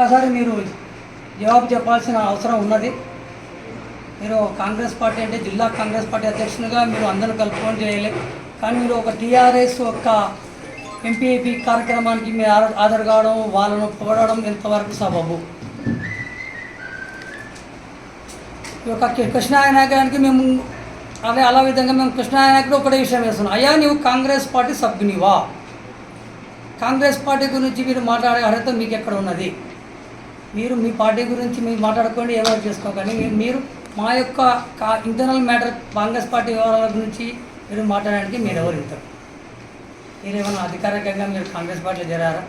ఒక్కసారి మీరు జవాబు చెప్పాల్సిన అవసరం ఉన్నది. మీరు కాంగ్రెస్ పార్టీ అంటే జిల్లా కాంగ్రెస్ పార్టీ అధ్యక్షునిగా మీరు అందరూ కలుపుకొని చేయలే, కానీ మీరు ఒక టీఆర్ఎస్ ఒక ఎంపీపీ కార్యక్రమానికి మీరు హాజరు కావడం, వాళ్ళను పొగడడం ఎంతవరకు సబబు? ఈ యొక్క కృష్ణాయనాయకానికి మేము అలా విధంగా మేము కృష్ణాయనాయకుడు ఒకటే విషయం వేస్తున్నాం. అయ్యా నీవు కాంగ్రెస్ పార్టీ సభ్యునివా? కాంగ్రెస్ పార్టీ గురించి మీరు మాట్లాడే అర్హత మీకు ఎక్కడ ఉన్నది? మీరు మీ పార్టీ గురించి మీరు మాట్లాడుకోండి, ఏమైనా చేసుకోకండి. మీరు మా యొక్క ఇంటర్నల్ మ్యాటర్ కాంగ్రెస్ పార్టీ వ్యవహారాల గురించి మీరు మాట్లాడడానికి మీరు ఎవరు ఇస్తారు? మీరు ఏమైనా అధికారికంగా మీరు కాంగ్రెస్ పార్టీలో చేరారా?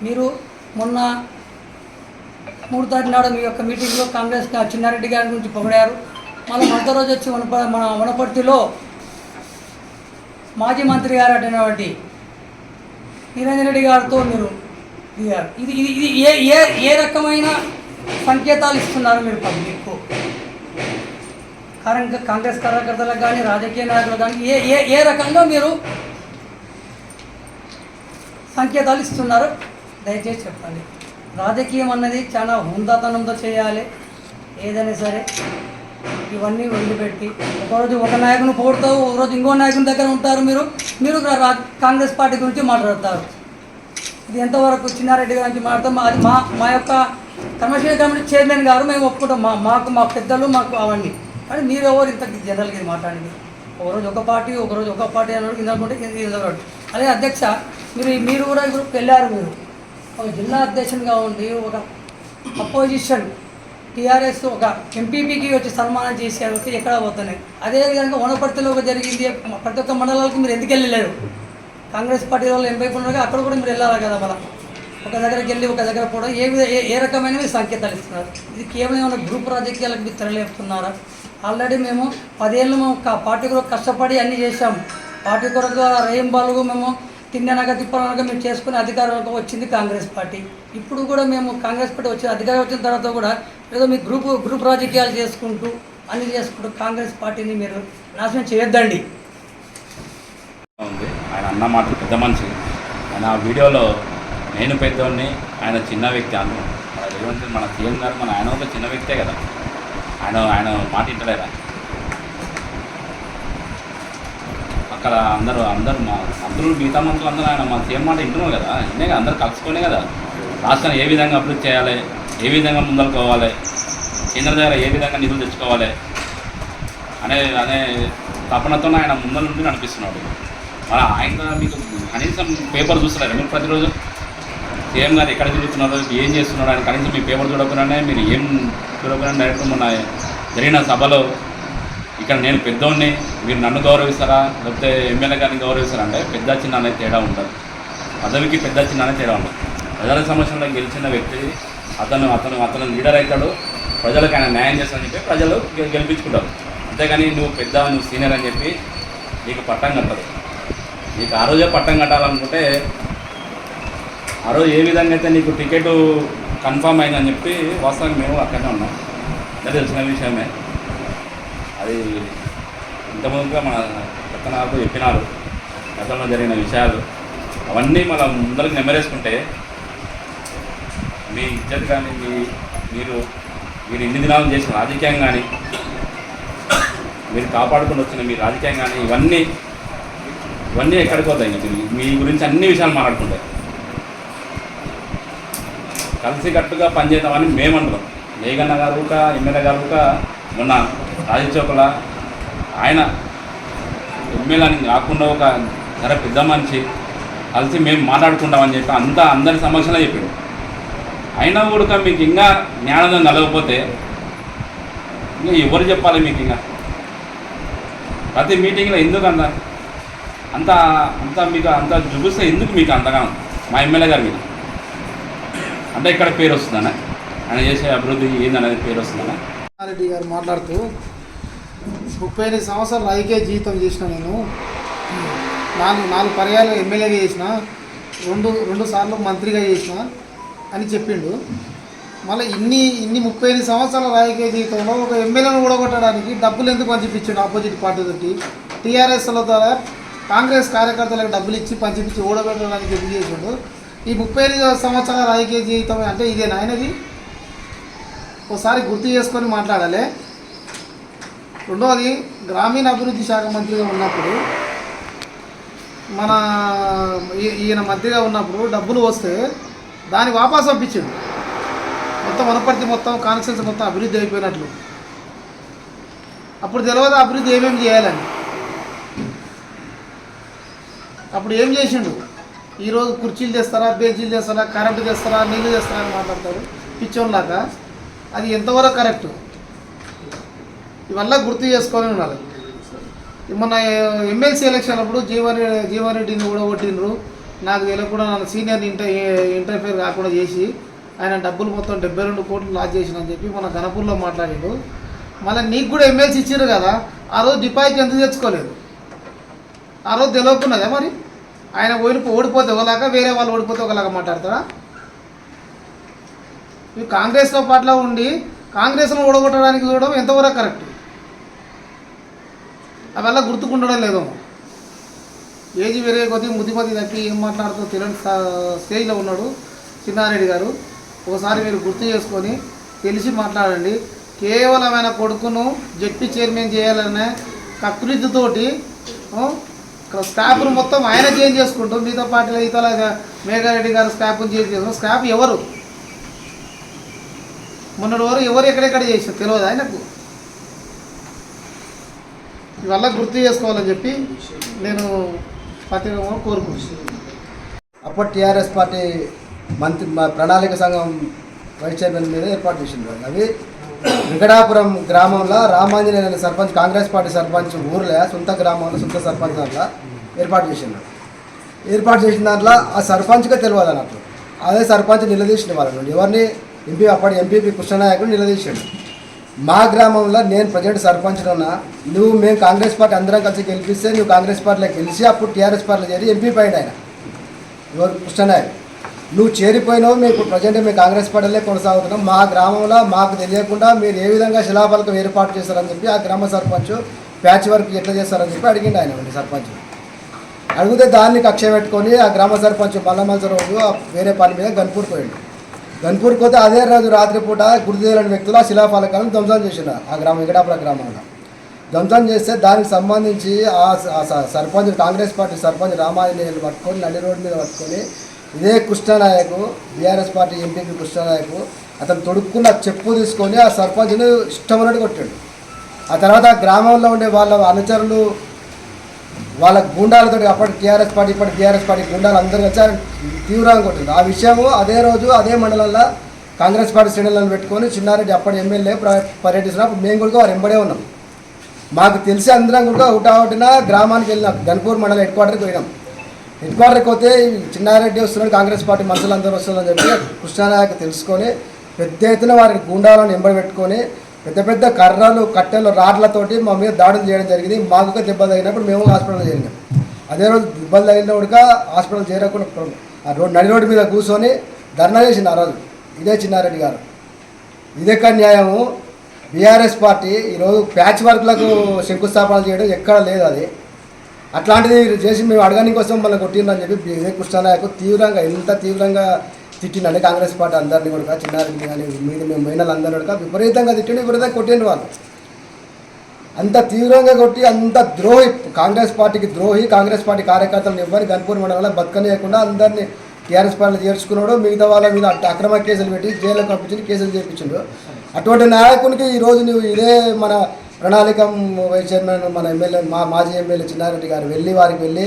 మీరు మొన్న 3 తారీఖు నాడు మీ యొక్క మీటింగ్లో కాంగ్రెస్ చిన్నారెడ్డి గారి గురించి పొగిడారు. మళ్ళీ మొదటి రోజు వచ్చి మన వనపర్తిలో మాజీ మంత్రి గారు అటైనటువంటి నిరంజన్ రెడ్డి గారితో మీరు దిగారు. ఇది ఇది ఏ రకమైన సంకేతాలు ఇస్తున్నారు మీరు పబ్లిక్కు? కాంగ్రెస్ కార్యకర్తలకు కానీ రాజకీయ నాయకులకు కానీ ఏ రకంగా మీరు సంకేతాలు ఇస్తున్నారు? దయచేసి చెప్పండి. రాజకీయం అన్నది చాలా హుందాతనంతో చేయాలి. ఏదైనా సరే ఇవన్నీ వదిలిపెట్టి ఒకరోజు ఒక నాయకుని పోడుతావు, ఒకరోజు ఇంకో నాయకుని దగ్గర ఉంటారు. మీరు కాంగ్రెస్ పార్టీ గురించి మాట్లాడతారు. ఇది ఎంతవరకు? చిన్నారెడ్డి గురించి మాట్లాడతాం. అది మా యొక్క కమర్షియల్ కమిటీ చైర్మన్ గారు మేము ఒప్పుకుంటాం, మా పెద్దలు మాకు అవన్నీ. కానీ మీరు ఎవరు ఇంత జనరల్గా ఇది మాట్లాడింది? ఒకరోజు ఒక పార్టీ అన్నాడు, ఇందనుకుంటే ఇందొకటి. అదే అధ్యక్ష, మీరు కూడా గ్రూప్కి వెళ్ళారు. మీరు ఒక జిల్లా అధ్యక్షునిగా ఉండి ఒక అపోజిషన్ టీఆర్ఎస్ ఒక ఎంపీపీకి వచ్చి సన్మానం చేశారు, ఎక్కడ పోతున్నాయి? అదేవిధంగా వనపర్తిలో జరిగింది. ప్రతి ఒక్క మండలాలకు మీరు ఎందుకు వెళ్ళలేరు? కాంగ్రెస్ పార్టీ వాళ్ళు ఎంపీ ఉన్నారు, అక్కడ కూడా మీరు వెళ్ళాలి కదా. మన ఒక దగ్గరికి వెళ్ళి ఒక దగ్గర పోవడం ఏ రకమైన మీరు సంకేతాలు ఇస్తున్నారు? ఇది కేవలం ఏమైనా గ్రూప్ రాజకీయాలకు మీరు తెరలేపుతున్నారా? ఆల్రెడీ మేము 10 ఏళ్ళు మేము పార్టీ కొరకు కష్టపడి అన్నీ చేశాము. పార్టీ కొరకు రేయింబాలుగు మేము తిన్ననగా తిప్పనగా మేము చేసుకుని అధికారంలోకి వచ్చింది కాంగ్రెస్ పార్టీ. ఇప్పుడు కూడా మేము కాంగ్రెస్ పార్టీ అధికారం వచ్చిన తర్వాత కూడా ఏదో మీ గ్రూప్ రాజకీయాలు చేసుకుంటూ అన్ని చేసుకుంటూ కాంగ్రెస్ పార్టీని మీరు నాశనం చేయొద్దండి. ఆయన అన్న మాట పెద్ద మనిషి. ఆయన ఆ వీడియోలో నేను పెద్దవాడిని, ఆయన చిన్న వ్యక్తి అన్న మన సీఎం గారు ఆయన ఒక చిన్న వ్యక్తే కదా. ఆయన మాట వింటలేరా? అక్కడ అందరూ మా మంత్రులు, మిగతా మంత్రులు అందరూ ఆయన మా సీఎం మాట వింటున్నారు కదా. ఇన్నే కదా అందరూ కలుసుకునే కదా రాష్ట్రాన్ని ఏ విధంగా అభివృద్ధి చేయాలి, ఏ విధంగా ముందరకు పోవాలి, కేంద్ర దగ్గర ఏ విధంగా నిధులు తెచ్చుకోవాలి అనే తపనతో ఆయన ముందర నుండి నడిపిస్తున్నాడు. మరి ఆయన మీకు కనీసం పేపర్ చూస్తున్నారు మీరు ప్రతిరోజు? సీఎం గారు ఎక్కడ తిరుగుతున్నారు, ఏం చేస్తున్నారు అని కనీసం మీ పేపర్ చూడకుండానే మీరు ఏం చూడకుండా డైరెక్ట్ మొన్న జరిగిన సభలో ఇక్కడ నేను పెద్దోడిని, మీరు నన్ను గౌరవిస్తారా లేకపోతే ఎమ్మెల్యే గారిని గౌరవిస్తారా అంటే పెద్ద చిన్న అనేది తేడా ఉంటుంది. పదవికి పెద్ద చిన్న అనేది తేడా ఉంటుంది. ప్రజల సమస్యలో గెలిచిన వ్యక్తి అతను లీడర్ అవుతాడు, ప్రజలకు ఆయన న్యాయం చేస్తానని చెప్పి ప్రజలు గెలిపించుకుంటారు. అంతేగాని నువ్వు సీనియర్ అని చెప్పి నీకు పట్టం కట్టదు. నీకు ఆ రోజే పట్టం కట్టాలనుకుంటే ఆ రోజు ఏ విధంగా అయితే నీకు టికెట్ కన్ఫామ్ అయిందని చెప్పి వాస్తవానికి మేము అక్కడనే ఉన్నాం. అది తెలిసిన విషయమే. అది ఇంతకుముందుగా మన పెద్దనాలకు చెప్పినారు గతంలో జరిగిన విషయాలు. అవన్నీ మనం ముందరికి నెమ్మరేసుకుంటే మీ ఇజ్జత్ కానీ మీరు ఇన్ని దినాలు చేసిన రాజకీయం కానీ మీరు కాపాడుకుని వచ్చిన మీ రాజకీయం కానీ ఇవన్నీ ఎక్కడికి పోతాయి? ఇంకా మీ గురించి అన్ని విషయాలు మాట్లాడుకుంటారు. కలిసికట్టుగా పనిచేద్దామని మేమంటున్నాం. మేఘన్న గారు ఎమ్మెల్యే గారు మొన్న రాజచౌకల ఆయన ఎమ్మెల్యే అని కాకుండా ఒక సరే పెద్ద మనిషి కలిసి మేము మాట్లాడుకుంటామని చెప్పి అందరి సమక్షంలో చెప్పాడు. అయినా కూడా మీకు ఇంకా జ్ఞానం కలగకపోతే ఇంకా ఎవరు చెప్పాలి మీకు? ఇంకా ప్రతి మీటింగ్లో ఎందుకు అంత మీకు అంత చూపిస్తే ఎందుకు మీకు అంతగా మా ఎమ్మెల్యే గారి మీద? అంటే ఇక్కడ పేరు వస్తుందన్న, ఆయన చేసే అభివృద్ధి ఏందనేది పేరు వస్తుందన్న. రెడ్డి గారు మాట్లాడుతూ 35 సంవత్సరాలు రాజకీయ జీవితం చేసిన నేను, 4 పర్యాలు ఎమ్మెల్యేగా చేసిన, 2 సార్లు మంత్రిగా చేసిన అని చెప్పిండు. మళ్ళీ ఇన్ని 35 సంవత్సరాల రాజకీయ జీవితంలో ఒక ఎమ్మెల్యేను ఓడగొట్టడానికి డబ్బులు ఎందుకు పంచిపించాడు? ఆపోజిట్ పార్టీ తోటి టీఆర్ఎస్ల ద్వారా కాంగ్రెస్ కార్యకర్తలకు డబ్బులు ఇచ్చి పంచిపించి ఓడగొట్టడానికి ఎందుకు చేసిండు? ఈ 38 సంవత్సరాల రాజకీయ జీవితం అంటే ఇదేనా ఆయనది? ఒకసారి గుర్తు చేసుకొని మాట్లాడాలి. రెండవది, గ్రామీణ అభివృద్ధి శాఖ మంత్రిగా ఉన్నప్పుడు మన ఈయన మంత్రిగా ఉన్నప్పుడు డబ్బులు వస్తే దాన్ని వాపసు పంపించాడు. మొత్తం వనపర్తి మొత్తం కాన్స్టిట్యూన్సీ మొత్తం అభివృద్ధి అయిపోయినట్లు. అప్పుడు తెలియదు అభివృద్ధి ఏమేమి చేయాలని. అప్పుడు ఏం చేసిండు? ఈరోజు కుర్చీలు తెస్తారా, బెంచీలు తెస్తారా, కరెంటు తెస్తారా, నీళ్ళు తెస్తారా అని మాట్లాడతాడు పిచ్చోన్లాగా. అది ఎంతవరకు కరెక్ట్? ఇవల్ల గుర్తు చేసుకొని ఉండాలి. మొన్న ఎమ్మెల్సీ ఎలక్షన్ అప్పుడు జీవన్ రెడ్డిని కూడా కొట్టిండ్రు. నాకు తెలియకుండా నన్ను సీనియర్ ఇంటర్ఫేర్ కాకుండా చేసి ఆయన డబ్బులు మొత్తం 72 కోట్లు లాస్ చేసినని చెప్పి మన గణపూర్లో మాట్లాడిండు. మళ్ళీ నీకు కూడా ఎమ్మెల్సీ ఇచ్చారు కదా, ఆ రోజు డిపాజిట్ ఎందుకు తెచ్చుకోలేదు? ఆ రోజు తెలియకున్నదే మరి. ఆయన ఓడిపోతే ఒకలాగా, వేరే వాళ్ళు ఓడిపోతే ఒకలాగా మాట్లాడతారా? ఇవి కాంగ్రెస్లో పాటలో ఉండి కాంగ్రెస్ను ఓడగొట్టడానికి చూడడం ఎంతవరకు కరెక్ట్? అవెల్లా గుర్తుకుండడం లేదు. ఏజ్ పెరిగే కొద్దీ ముద్దిమతి తప్పి ఏం మాట్లాడుతూ తెలియని స్టేజ్లో ఉన్నాడు చిన్నారెడ్డి గారు. ఒకసారి మీరు గుర్తు చేసుకొని తెలిసి మాట్లాడండి. కేవలమైన కొడుకును జడ్పీ చైర్మన్ చేయాలనే కకృతితోటి స్క్రాప్ను మొత్తం ఆయన చేంజ్ చేసుకుంటూ మిగతా పార్టీలో ఇతర మేఘారెడ్డి గారు స్క్రాప్ను చేంజ్ చేసుకుంటారు. స్క్రాప్ ఎవరు? మొన్నటి వరకు ఎవరు ఎక్కడెక్కడ చేశారు తెలియదు ఆయనకు. ఇవల్ల గుర్తు చేసుకోవాలని చెప్పి నేను ప్రత్యేకంగా కోరుకుంటున్నాను. అప్పటి టీఆర్ఎస్ పార్టీ ప్రణాళిక సంఘం వైస్ చైర్మన్ మీద ఏర్పాటు చేసింది. అవి వెంకటాపురం గ్రామంలో రామాంజనేయ సర్పంచ్, కాంగ్రెస్ పార్టీ సర్పంచ్ ఊర్లో సొంత గ్రామంలో సొంత సర్పంచ్ దాంట్లో ఏర్పాటు చేసిండు. ఏర్పాటు చేసిన దాంట్లో ఆ సర్పంచ్గా తెలియదు అన్నట్టు. అదే సర్పంచ్ నిలదీసిన వాళ్ళని ఎవరిని అప్పటి ఎంపీపీ కృష్ణనాయకుడు నిలదీశాడు. మా గ్రామంలో నేను ప్రజెంట్ సర్పంచ్లో ఉన్నా, మేము కాంగ్రెస్ పార్టీ అందరం కలిసి గెలిపిస్తే నువ్వు కాంగ్రెస్ పార్టీలో గెలిచి అప్పుడు టీఆర్ఎస్ పార్టీలో చేరి ఎంపీ పోయింది ఆయన ఎవరు కృష్ణనాయక్. నువ్వు చేరిపోయినావు, మేము ఇప్పుడు ప్రజెంట్ మేము కాంగ్రెస్ పార్టీలే కొనసాగుతున్నాం. మా గ్రామంలో మాకు తెలియకుండా మీరు ఏ విధంగా శిలాఫలకం ఏర్పాటు చేస్తారని చెప్పి ఆ గ్రామ సర్పంచ్ ప్యాచ్ వర్క్ ఎట్లా చేస్తారని చెప్పి అడిగిండు ఆయన సర్పంచ్. అడిగితే దాన్ని కక్ష పెట్టుకొని ఆ గ్రామ సర్పంచ్ మల్లమల్స రోజు వేరే పని మీద గన్పూర్ పోయిండు. గన్పూర్కి పోతే అదే రోజు రాత్రిపూట గుర్తు తెలియని వ్యక్తులు ఆ శిలాఫలకాలను ధ్వంసం చేసినారు ఆ గ్రామం వెంకటాపురం గ్రామంలో. ధ్వంసం చేస్తే దానికి సంబంధించి ఆ సర్పంచ్ కాంగ్రెస్ పార్టీ సర్పంచ్ రామాంజనేయులు పట్టుకొని నడి రోడ్డు మీద పట్టుకొని ఇదే కృష్ణనాయకు బీఆర్ఎస్ పార్టీ ఎంపీపీ కృష్ణనాయకు అతను తొడుక్కున్న చెప్పు తీసుకొని ఆ సర్పంచ్ని ఇష్టమైనట్టు కొట్టాడు. ఆ తర్వాత ఆ గ్రామంలో ఉండే వాళ్ళ అనుచరులు వాళ్ళ గుండాలతో అప్పటి టీఆర్ఎస్ పార్టీ ఇప్పటి బీఆర్ఎస్ పార్టీ గుండాలు అందరూ వచ్చి తీవ్రంగా కొట్టింది. ఆ విషయము అదే రోజు అదే మండలంలో కాంగ్రెస్ పార్టీ శ్రేణులను పెట్టుకొని చిన్నారెడ్డి అప్పటి ఎమ్మెల్యే పర్యటిస్తున్నప్పుడు మేము కూడా వారు వెంబడే ఉన్నాం. మాకు తెలిసి అందరం కూడా ఒకటిన గ్రామానికి వెళ్ళినాం. గన్పూర్ మండలం హెడ్ క్వార్టర్కి పోయినాం. హెడ్ క్వార్టర్కి పోతే చిన్నారెడ్డి వస్తున్నాడు, కాంగ్రెస్ పార్టీ మనుషులు అందరూ వస్తున్నారని చెప్పి కృష్ణానాయక్ తెలుసుకొని పెద్ద ఎత్తున వారిని గుండాలను ఎంబడి పెట్టుకొని పెద్ద పెద్ద కర్రలు కట్టెలు రాడ్లతోటి మా మీద దాడులు చేయడం జరిగింది. మాకు దెబ్బలు తగినప్పుడు మేము హాస్పిటల్ చేరినాం. అదే రోజు దెబ్బలు తగిన కూడా హాస్పిటల్ చేరకుండా ఆ నడి రోడ్డు మీద కూర్చొని ధర్నా చేసింది ఆ రోజు ఇదే చిన్నారెడ్డి గారు. ఇదెక్కడ న్యాయము? బీఆర్ఎస్ పార్టీ ఈరోజు ప్యాచ్ వర్క్లకు శంకుస్థాపన చేయడం ఎక్కడ లేదు. అది అట్లాంటిది చేసి మేము అడగడానికి కోసం మళ్ళీ కొట్టిందని చెప్పి ఇదే కృష్ణనాయకు తీవ్రంగా ఎంత తీవ్రంగా తిట్టిందండి కాంగ్రెస్ పార్టీ అందరినీ కూడా, చిన్నారెడ్డి కానీ మీద మేము మహిళలు అందరూ కూడా విపరీతంగా తిట్టిండి, విపరీతంగా కొట్టిండు వాళ్ళు. అంత తీవ్రంగా కొట్టి అంత ద్రోహి, కాంగ్రెస్ పార్టీకి ద్రోహి, కాంగ్రెస్ పార్టీ కార్యకర్తలను ఎవరిని గన్పూర్ మండలంలో బతకనియకుండా అందరినీ టీఆర్ఎస్ పార్టీలో చేర్చుకున్నాడు. మిగతా వాళ్ళ మీద అక్రమ కేసులు పెట్టి జైల్లో పంపించి కేసులు చేయించిండు. అటువంటి నాయకునికి ఈరోజు నువ్వు ఇదే మన ప్రణాళిక వైస్ చైర్మన్ మన ఎమ్మెల్యే మాజీ ఎమ్మెల్యే చిన్నారెడ్డి గారు వారికి వెళ్ళి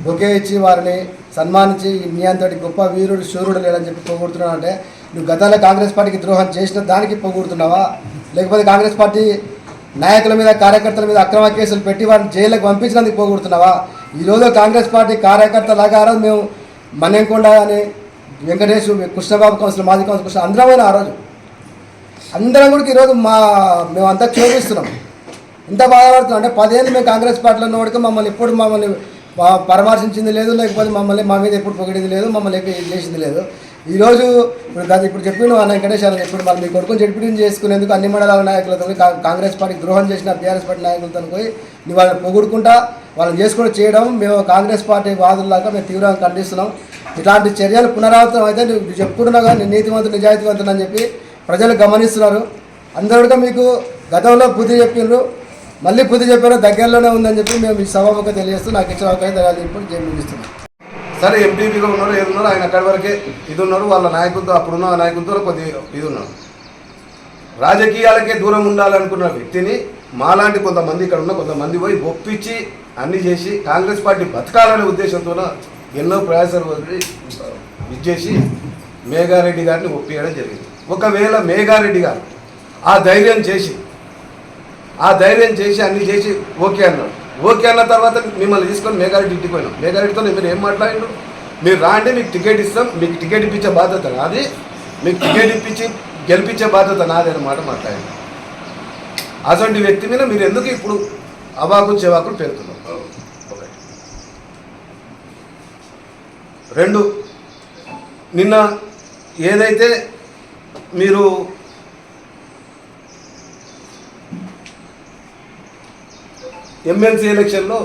బొకే ఇచ్చి వారిని సన్మానించి నీ అంతటి గొప్ప వీరుడు శూరుడు లేడని చెప్పి పొగుడుతున్నావు. అంటే నువ్వు గతంలో కాంగ్రెస్ పార్టీకి ద్రోహం చేసిన దానికి పొగుడుతున్నావా, లేకపోతే కాంగ్రెస్ పార్టీ నాయకుల మీద కార్యకర్తల మీద అక్రమ కేసులు పెట్టి వారిని జైలుకు పంపించినందుకు పోగొడుతున్నావా? ఈరోజు కాంగ్రెస్ పార్టీ కార్యకర్తలాగా ఆ రోజు మేము మన్నెంకొండ అని వెంకటేష్, కృష్ణబాబు కౌన్సిలర్, మాజీ కౌన్సిలర్ కృష్ణ అందరమైనా ఆ రోజు అందరం కూడా ఈరోజు మేమంతా క్షోభిస్తున్నాం. ఎంత బాధపడుతున్నాం అంటే 10 ఏళ్ళు మేము కాంగ్రెస్ పార్టీలో ఉన్నవాడికి మమ్మల్ని పరామర్శించింది లేదు, లేకపోతే మా మీద ఎప్పుడు పొగిడింది లేదు, మమ్మల్ని చేసింది లేదు. ఈరోజు ఇప్పుడు చెప్పిన వెంకటేష్ అని చెప్పి మళ్ళీ మీ కొడుకుని జడ్పీటీని చేసుకునేందుకు అన్ని మండలాల నాయకులతో కాంగ్రెస్ పార్టీకి ద్రోహం చేసిన బీఆర్ఎస్ పార్టీ నాయకులతో పోయి నీ వాళ్ళని పొగుడుకుంటా వాళ్ళని చేసుకుని చేయడం మేము కాంగ్రెస్ పార్టీ వాదుల్లాగా మేము తీవ్రంగా ఖండిస్తున్నాం. ఇట్లాంటి చర్యలు పునరావృతం అయితే నువ్వు చెప్పుకుంటున్నావు కానీ నీతివంతుడు నిజాయితీవంతుడు అని చెప్పి ప్రజలు గమనిస్తున్నారు. అందరూ మీకు గతంలో బుద్ధి చెప్పిండ్రు, మళ్ళీ బుద్ధి చెప్పారు, దగ్గరలోనే ఉందని చెప్పి మేము ఈ సభకు తెలియజేస్తూ నాకు ఇచ్చిన అవకాశం ధన్యవాదాలు ముగిస్తున్నాం. సరే ఎంపీపీగా ఉన్నారు, ఏది ఉన్నారు, ఆయన అక్కడి వరకే ఇది ఉన్నారు. వాళ్ళ నాయకులతో అప్పుడున్న నాయకులతో కొద్దిగా ఇది ఉన్నారు. రాజకీయాలకే దూరం ఉండాలనుకున్న వ్యక్తిని మాలాంటి కొంతమంది ఇక్కడ ఉన్న కొంతమంది పోయి ఒప్పించి అన్ని చేసి కాంగ్రెస్ పార్టీ బతకాలనే ఉద్దేశంతో ఎన్నో ప్రయాసాలు వదిలి ఇచ్చేసి మేఘారెడ్డి గారిని ఒప్పించడం జరిగింది. ఒకవేళ మేఘారెడ్డి గారు ఆ ధైర్యం చేసి అన్ని చేసి ఓకే అన్నాడు. ఓకే అన్న తర్వాత మిమ్మల్ని తీసుకొని మేఘారెడ్డి ఇంటికి పోయినాం. మేఘారెడ్డితో మీరు ఏం మాట్లాడిండు, మీరు రాండి మీకు టికెట్ ఇస్తాం, మీకు టికెట్ ఇప్పించే బాధ్యత నాది, మీకు టికెట్ ఇప్పించి గెలిపించే బాధ్యత నాది అన్నమాట మాట్లాడింది. అటువంటి వ్యక్తి మీద మీరు ఎందుకు ఇప్పుడు అవాకులు చెవాకులు పెడుతున్నారు? రెండు, నిన్న ఏదైతే మీరు ఎమ్మెల్సీ ఎలక్షన్లో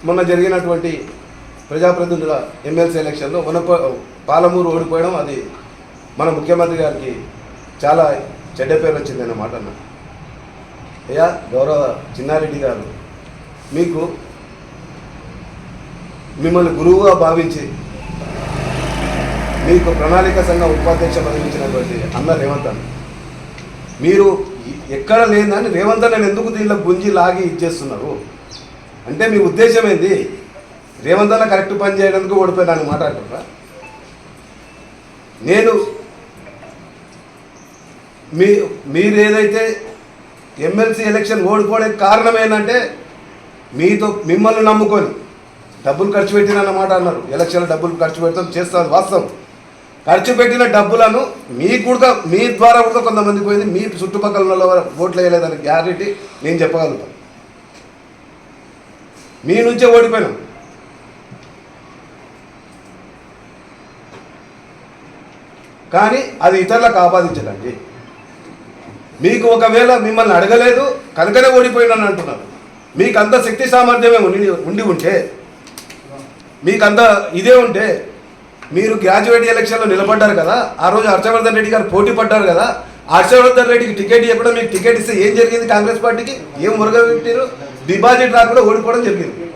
మొన్న జరిగినటువంటి ప్రజాప్రతినిధుల ఎమ్మెల్సీ ఎలక్షన్లో పాలమూరు ఓడిపోవడం అది మన ముఖ్యమంత్రి గారికి చాలా చెడ్డ పేరు వచ్చిందన్న మాట అన్నారు. అయ్యా గౌరవ చిన్నారెడ్డి గారు, మిమ్మల్ని గురువుగా భావించి మీకు ప్రణాళిక సంఘం ఉపాధ్యక్ష పదవించినటువంటి అన్న రేవంత్ అన్న, మీరు ఎక్కడ లేదని రేవంత్ అన్న ఎందుకు దీనిలో గుంజి లాగి ఇచ్చేస్తున్నారు అంటే మీ ఉద్దేశం ఏంది? రేవంత్ అన్న కరెక్ట్ పని చేయడానికి ఓడిపోయినాను మాట్లాడుతున్నారా? నేను మీరు ఏదైతే ఎమ్మెల్సీ ఎలక్షన్ ఓడిపోవడానికి కారణం ఏంటంటే మిమ్మల్ని నమ్ముకొని డబ్బులు ఖర్చు పెట్టినన్నమాట అన్నారు. ఎలక్షన్లో డబ్బులు ఖర్చు పెడతాం చేస్తాం వాస్తవం. ఖర్చు పెట్టిన డబ్బులను మీ ద్వారా కూడా కొంతమంది పోయింది, మీ చుట్టుపక్కల ఓట్లు వేయలేదని గ్యారెంటీ నేను చెప్పగలుగుతాను. మీ నుంచే ఓడిపోయినాం. కానీ అది ఇతరులకు ఆపాదించదండి. మీకు ఒకవేళ మిమ్మల్ని అడగలేదు కనుకనే ఓడిపోయినాను అంటున్నారు. మీకు అంత శక్తి సామర్థ్యమే ఉండి ఉంటే, మీకు అంత ఇదే ఉంటే మీరు గ్రాడ్యుయేట్ ఎలక్షన్లో నిలబడ్డారు కదా, ఆ రోజు హర్షవర్ధన్ రెడ్డి గారు పోటీ పడ్డారు కదా, హర్షవర్ధన్ రెడ్డికి టికెట్ ఇవ్వకుండా మీకు టికెట్ ఇస్తే ఏం జరిగింది? కాంగ్రెస్ పార్టీకి ఏం మురగబెట్టారు? డిపాజిట్ రాకుండా ఓడిపోవడం జరిగింది.